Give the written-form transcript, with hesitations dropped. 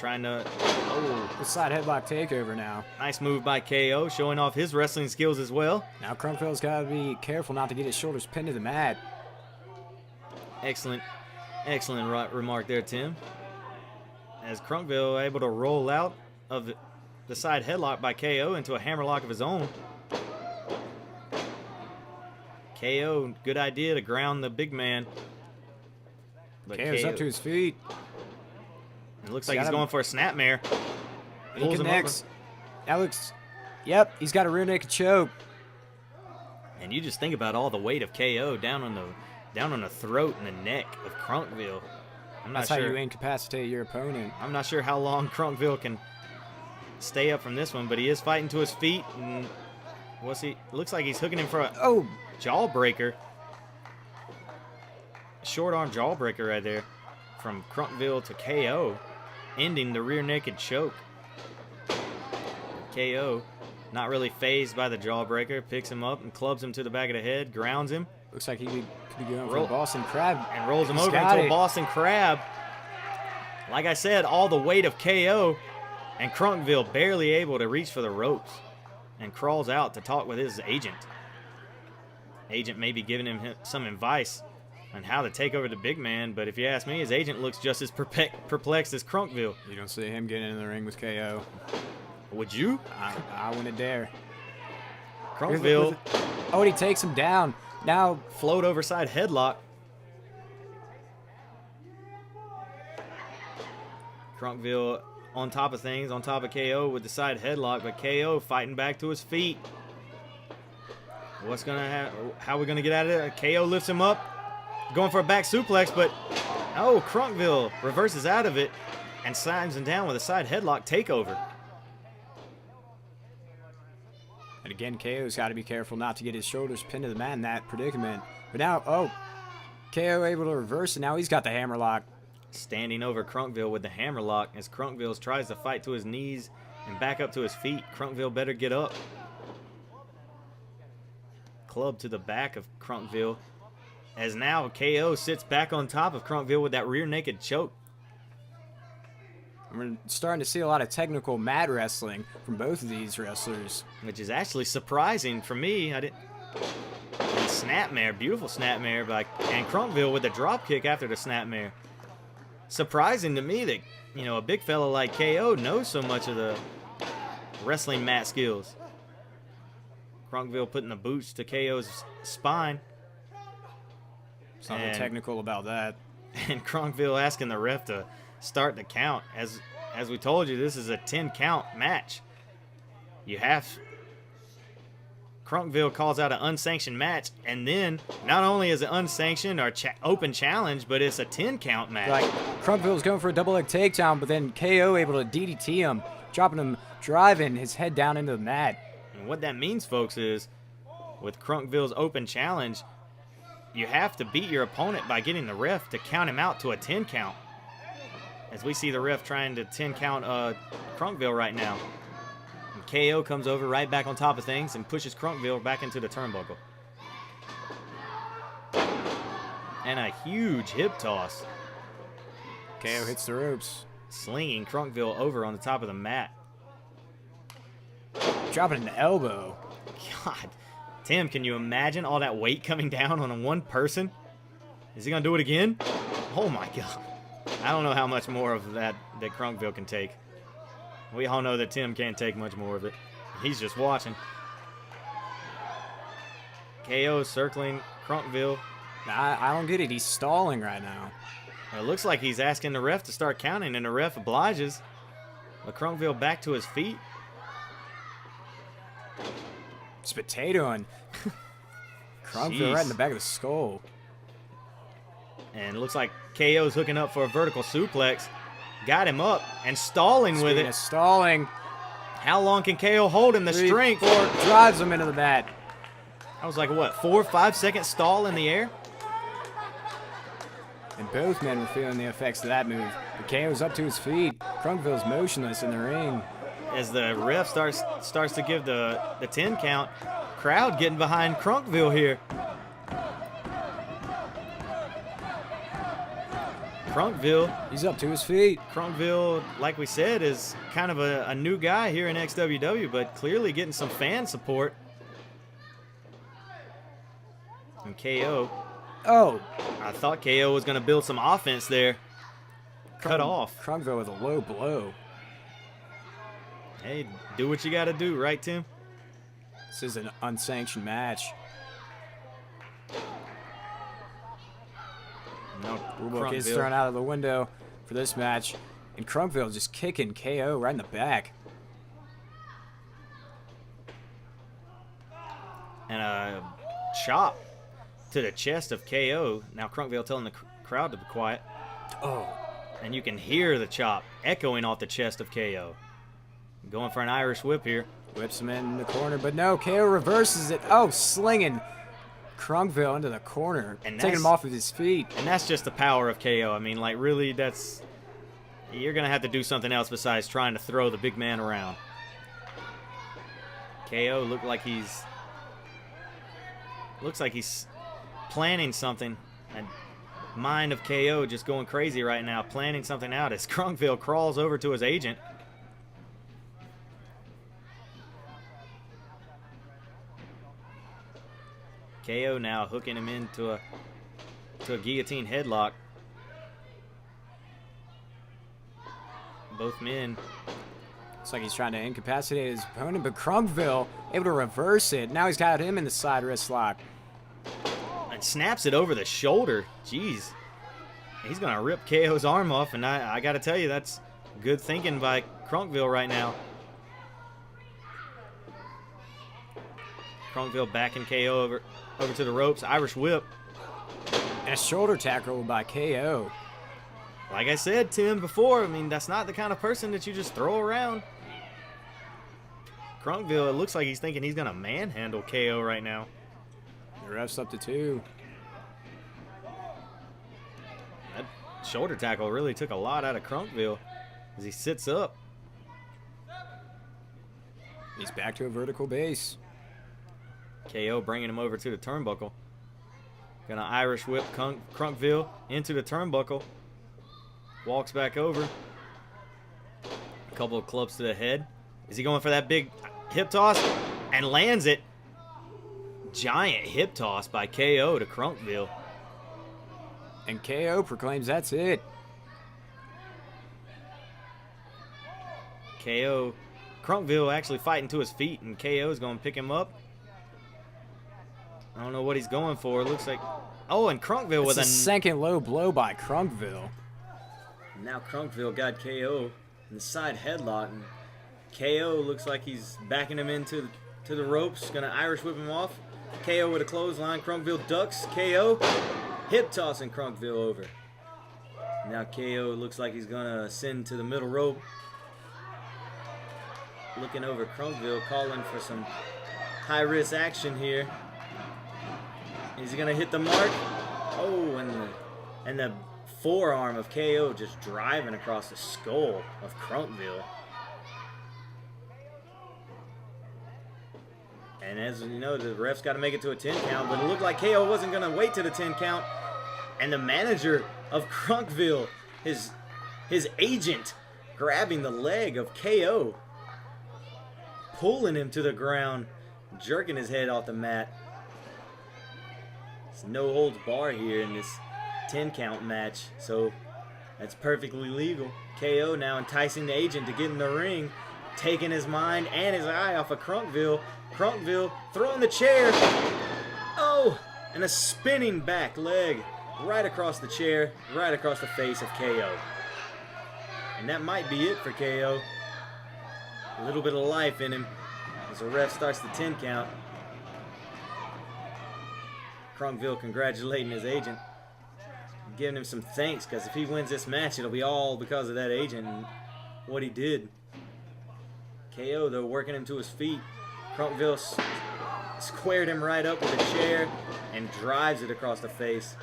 trying to, oh. The side headlock takeover now. Nice move by KO, showing off his wrestling skills as well. Now Crunkville's got to be careful not to get his shoulders pinned to the mat. Excellent remark there, Tim. As Crunkville able to roll out of the side headlock by KO into a hammerlock of his own. KO, good idea to ground the big man. But KO's up to his feet. It looks like he's going for a snapmare. He connects. Alex, yep, he's got a rear naked choke. And you just think about all the weight of KO down on the throat and the neck of Crunkville. That's how you incapacitate your opponent. I'm not sure how long Crunkville can stay up from this one, but he is fighting to his feet. And what's he? Looks like he's hooking him for a jawbreaker. Short arm jawbreaker right there from Crunkville to KO, ending the rear naked choke. KO, not really fazed by the jawbreaker, picks him up and clubs him to the back of the head, grounds him. Looks like he could be going for a Boston Crab. And rolls him over into a Boston Crab. Like I said, all the weight of KO, and Crunkville barely able to reach for the ropes, and crawls out to talk with his agent. Agent may be giving him some advice on how to take over the big man, but if you ask me, his agent looks just as perplexed as Crunkville. You don't see him getting in the ring with KO. Would you? I wouldn't dare. Crunkville. Oh, and he takes him down. Now, float over side headlock. Crunkville on top of things, on top of KO with the side headlock, but KO fighting back to his feet. What's gonna happen? How are we gonna get out of it? KO lifts him up, going for a back suplex, but oh, Crunkville reverses out of it and slams him down with a side headlock takeover. And again, KO's got to be careful not to get his shoulders pinned to the mat in that predicament. But now, oh, KO able to reverse, and now he's got the hammerlock. Standing over Crunkville with the hammerlock as Crunkville tries to fight to his knees and back up to his feet. Crunkville better get up. Club to the back of Crunkville as now KO sits back on top of Crunkville with that rear naked choke. We're starting to see a lot of technical mat wrestling from both of these wrestlers. Which is actually surprising for me. I didn't. And snapmare, beautiful snapmare and Crunkville with the drop kick after the snapmare. Surprising to me that, you know, a big fella like KO knows so much of the wrestling mat skills. Crunkville putting the boots to KO's spine. It's nothing technical about that. And Crunkville asking the ref to start the count. As we told you, this is a 10 count match. Crunkville calls out an unsanctioned match, and then not only is it unsanctioned or open challenge, but it's a 10 count match. Like, Crunkville's going for a double leg takedown, but then KO able to DDT him, driving his head down into the mat. And what that means, folks, is with Crunkville's open challenge, you have to beat your opponent by getting the ref to count him out to a 10 count. As we see the ref trying to 10 count Crunkville right now. And KO comes over right back on top of things and pushes Crunkville back into the turnbuckle. And a huge hip toss. KO hits the ropes. Slinging Crunkville over on the top of the mat. Dropping an elbow. God. Tim, can you imagine all that weight coming down on one person? Is he going to do it again? Oh my God. I don't know how much more of that Crunkville can take. We all know that Tim can't take much more of it. He's just watching. KO circling Crunkville. I don't get it. He's stalling right now. It looks like he's asking the ref to start counting, and the ref obliges. But Crunkville back to his feet. It's potatoing. Crunkville right in the back of the skull. And it looks like KO's hooking up for a vertical suplex. Got him up and stalling with it. Stalling. How long can KO hold him? The strength. 4 drives him into the mat. I was like, what, 4 or 5 second stall in the air? And both men were feeling the effects of that move. But KO's up to his feet. Crunkville's motionless in the ring. As the ref starts to give the 10 count, crowd getting behind Crunkville here. Crunkville. He's up to his feet. Crunkville, like we said, is kind of a new guy here in XWW, but clearly getting some fan support. And KO. Oh. I thought KO was going to build some offense there. Cut off. Crunkville with a low blow. Hey, do what you got to do, right, Tim? This is an unsanctioned match. No, Rule book is thrown out of the window for this match. And Crunkville just kicking KO right in the back. And a chop to the chest of KO. Now Crunkville telling the crowd to be quiet. Oh. And you can hear the chop echoing off the chest of KO. Going for an Irish whip here. Whips him in the corner, but no, KO reverses it. Oh, slinging Crunkville into the corner, and taking him off of his feet. And that's just the power of KO. I mean, like, really, you're going to have to do something else besides trying to throw the big man around. KO looks like he's planning something. And mind of KO just going crazy right now, planning something out as Crunkville crawls over to his agent. KO now hooking him into a guillotine headlock. Both men. Looks like he's trying to incapacitate his opponent, but Crunkville able to reverse it. Now he's got him in the side wrist lock. And snaps it over the shoulder. Jeez. He's going to rip KO's arm off, and I got to tell you, that's good thinking by Crunkville right now. Crunkville backing KO over to the ropes. Irish whip. And a shoulder tackle by KO. Like I said, Tim, before, I mean, that's not the kind of person that you just throw around. Crunkville, it looks like he's thinking he's going to manhandle KO right now. The ref's up to 2. That shoulder tackle really took a lot out of Crunkville as he sits up. He's back to a vertical base. KO bringing him over to the turnbuckle. Gonna Irish whip Crunkville into the turnbuckle. Walks back over. A couple of clubs to the head. Is he going for that big hip toss? And lands it. Giant hip toss by KO to Crunkville. And KO proclaims that's it. Crunkville actually fighting to his feet, and KO is going to pick him up. I don't know what he's going for. It looks like... Oh, and Crunkville with a second low blow by Crunkville. Now Crunkville got KO in the side headlock. And KO looks like he's backing him into the ropes. Going to Irish whip him off. KO with a clothesline. Crunkville ducks. KO hip tossing Crunkville over. Now KO looks like he's going to ascend to the middle rope. Looking over Crunkville, calling for some high-risk action here. Is he going to hit the mark? Oh, and the forearm of KO just driving across the skull of Crunkville. And as you know, the ref's got to make it to a 10 count, but it looked like KO wasn't going to wait to the 10 count. And the manager of Crunkville, his agent, grabbing the leg of KO, pulling him to the ground, jerking his head off the mat. It's no holds bar here in this 10 count match, so that's perfectly legal. KO now enticing the agent to get in the ring, taking his mind and his eye off of Crunkville. Crunkville throwing the chair. Oh, and a spinning back leg right across the chair, right across the face of KO. And that might be it for KO. A little bit of life in him as the ref starts the 10 count. Crunkville congratulating his agent, giving him some thanks, because if he wins this match, it'll be all because of that agent and what he did. KO, though, working him to his feet. Crunkville squared him right up with a chair and drives it across the face.